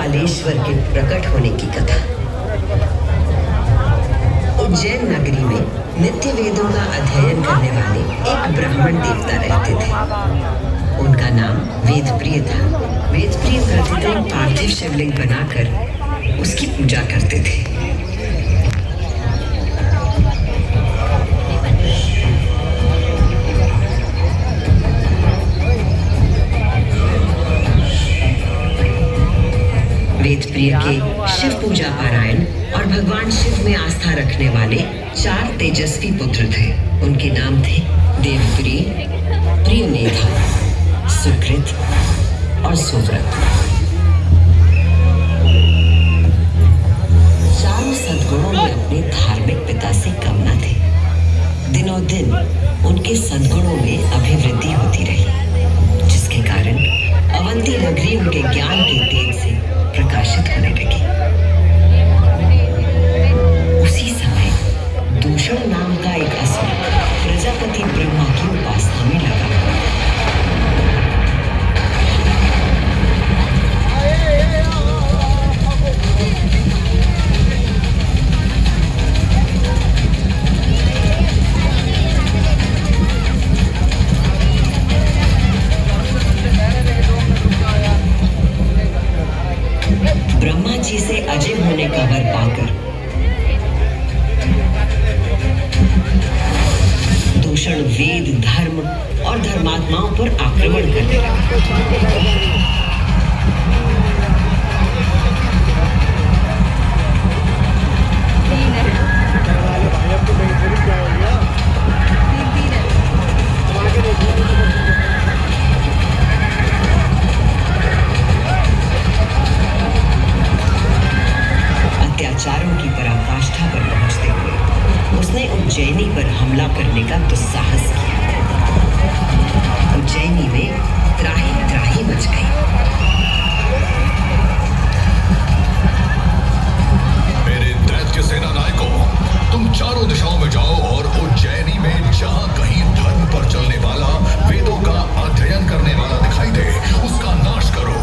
कालेश्वर के प्रकट होने की कथा। उज्जैन नगरी में नित्य वेदों का अध्ययन करने वाले एक ब्राह्मण देवता रहते थे। उनका नाम वेदप्रिय था। वेदप्रिय प्रतिदिन पार्थिव शिवलिंग बनाकर उसकी पूजा करते थे। वेदप्रिय के शिव पूजा पारायण और भगवान शिव में आस्था रखने वाले 4 तेजस्वी पुत्र थे। उनके नाम थे देवप्रिय, प्रियमेधा, सुकृत और सुव्रत। चारों सद्गुणों में अपने धार्मिक पिता से कम न थे। दिनों दिन उनके सद्गुणों में अभिवृद्धि होती रही, जिसके कारण अवंती नगरी उनके ज्ञान के तेज से प्रकाशित होने लगी। उसी समय दूषण नाम का एक असुर प्रजापति ब्रह्मा की उपासना में लगा। ब्रह्मा जी से अजय होने का वर पाकर दूषण वेद, धर्म और धर्मात्माओं पर आक्रमण करने लगा। अत्याचारों की पराकाष्ठा पर पहुंचते हुए उसने उज्जैनी पर हमला करने का दुस्साहस किया। उज्जैनी में त्राही त्राही मच गई। मेरे दैत्य सेना नायकों, तुम चारों दिशाओं में जाओ और उज्जैनी में जहां कहीं धर्म पर चलने वाला, वेदों का अध्ययन करने वाला दिखाई दे, उसका नाश करो।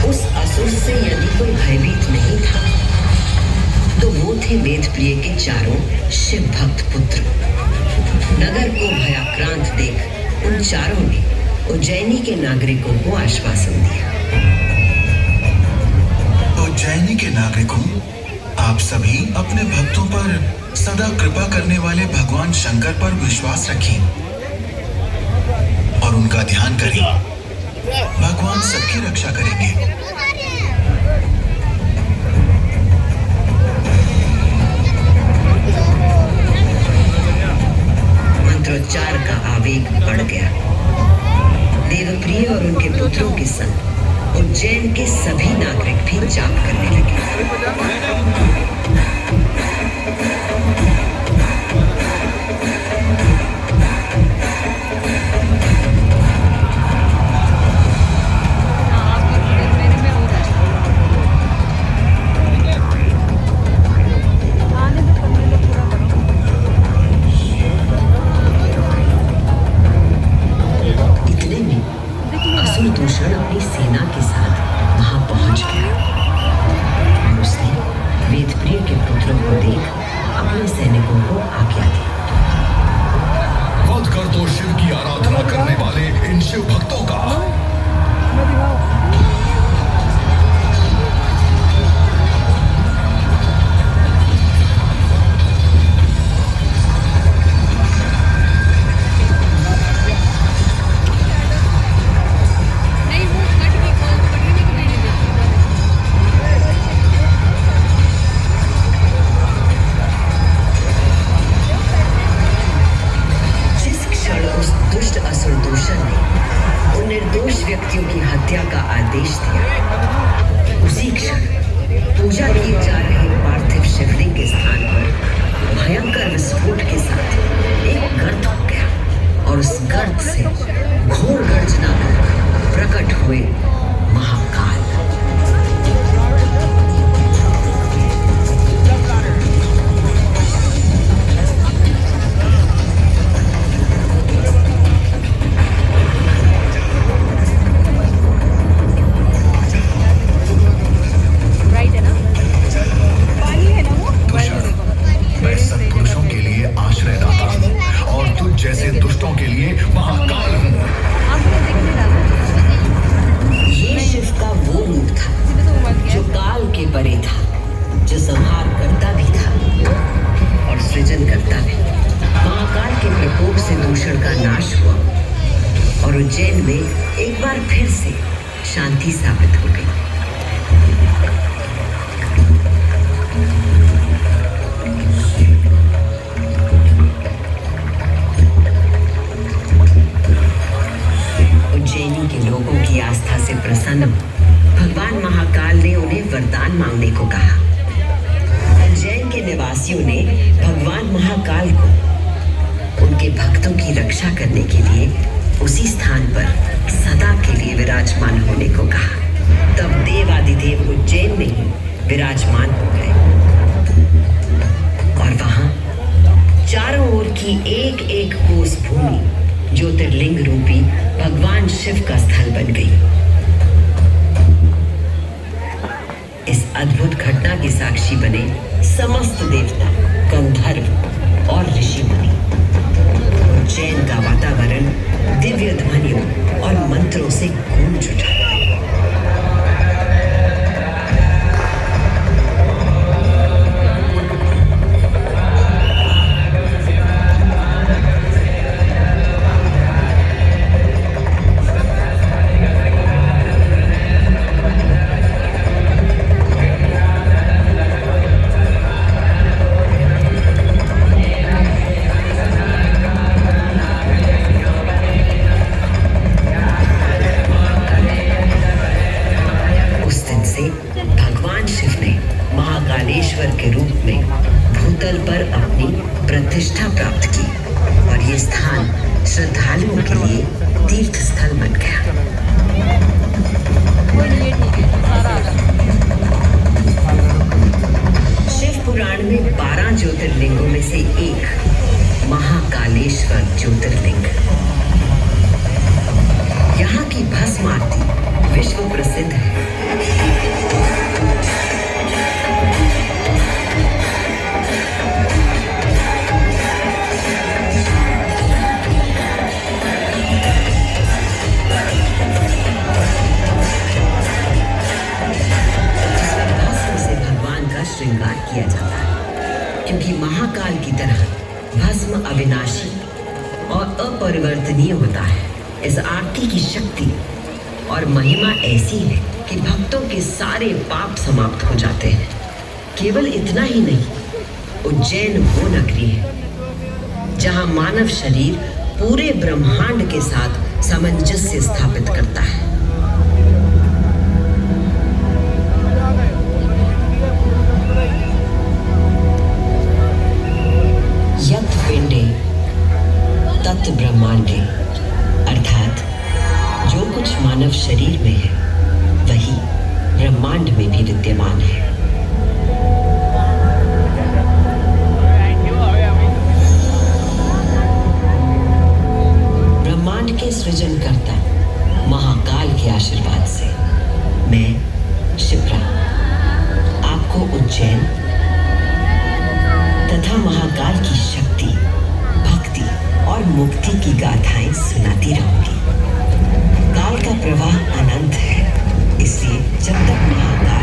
उस असुर से यदि कोई भयभीत नहीं था तो वो थे वेदप्रिय के चारों शिव भक्त पुत्र। नगर को भयाक्रांत देख उन चारों ने उज्जैनी के नागरिकों को आश्वासन दिया। उज्जैनी के नागरिकों, आप सभी अपने भक्तों पर सदा कृपा करने वाले भगवान शंकर पर विश्वास रखें और उनका ध्यान करें। भगवान सबकी रक्षा करेंगे। मंत्रोच्चार का आवेग बढ़ गया। देवप्रिय और उनके पुत्रों के संग उज्जैन के सभी नागरिक भी जाप करने लगे। दूषण अपनी सेना के साथ वहां पहुंच गया और उसने वेद से दूषण का नाश हुआ और उज्जैन में एक बार फिर से शांति स्थापित हो गई। उज्जैनी के लोगों की आस्था से प्रसन्न भगवान महाकाल ने उन्हें वरदान मांगने को कहा। उज्जैन के निवासियों ने भगवान महाकाल को उनके भक्तों की रक्षा करने के लिए उसी स्थान पर सदा के लिए विराजमान होने को कहा। तब देवादिदेव उज्जैन में ही विराजमान हो गए और वहां चारों ओर की एक एक कोस भूमि ज्योतिर्लिंग रूपी भगवान शिव का स्थल बन गई। इस अद्भुत घटना के साक्षी बने समस्त देवता, गंधर्व और ऋषि मुनि। उज्जैन का वातावरण दिव्य ध्वनियों और मंत्रों से गूंज उठा। भगवान शिव ने महाकालेश्वर के रूप में भूतल पर अपनी प्रतिष्ठा प्राप्त की और ये स्थान श्रद्धालुओं के लिए तीर्थ स्थल बन गया। शिव पुराण में 12 ज्योतिर्लिंगों में से एक महाकालेश्वर ज्योतिर्लिंग। यहाँ की भस्म आरती विश्व प्रसिद्ध है। श्रृंगार किया जाता है क्योंकि महाकाल की तरह भस्म अविनाशी और अपरिवर्तनीय होता है। इस आरती की शक्ति और महिमा ऐसी है कि भक्तों के सारे पाप समाप्त हो जाते हैं। केवल इतना ही नहीं, उज्जैन वो नगरी है जहां मानव शरीर पूरे ब्रह्मांड के साथ सामंजस्य स्थापित करता है। यत् पिंडे तत् ब्रह्मांडे, अर्थात जो कुछ मानव शरीर में है वही ब्रह्मांड में भी विद्यमान है। ब्रह्मांड के सृजनकर्ता महाकाल के आशीर्वाद से मैं शिप्रा आपको उज्जैन तथा महाकाल की शक्ति, भक्ति और मुक्ति की गाथाएं सुनाती रहूंगी। काल का प्रवाह अनंत है, इसलिए जब तक महाकाल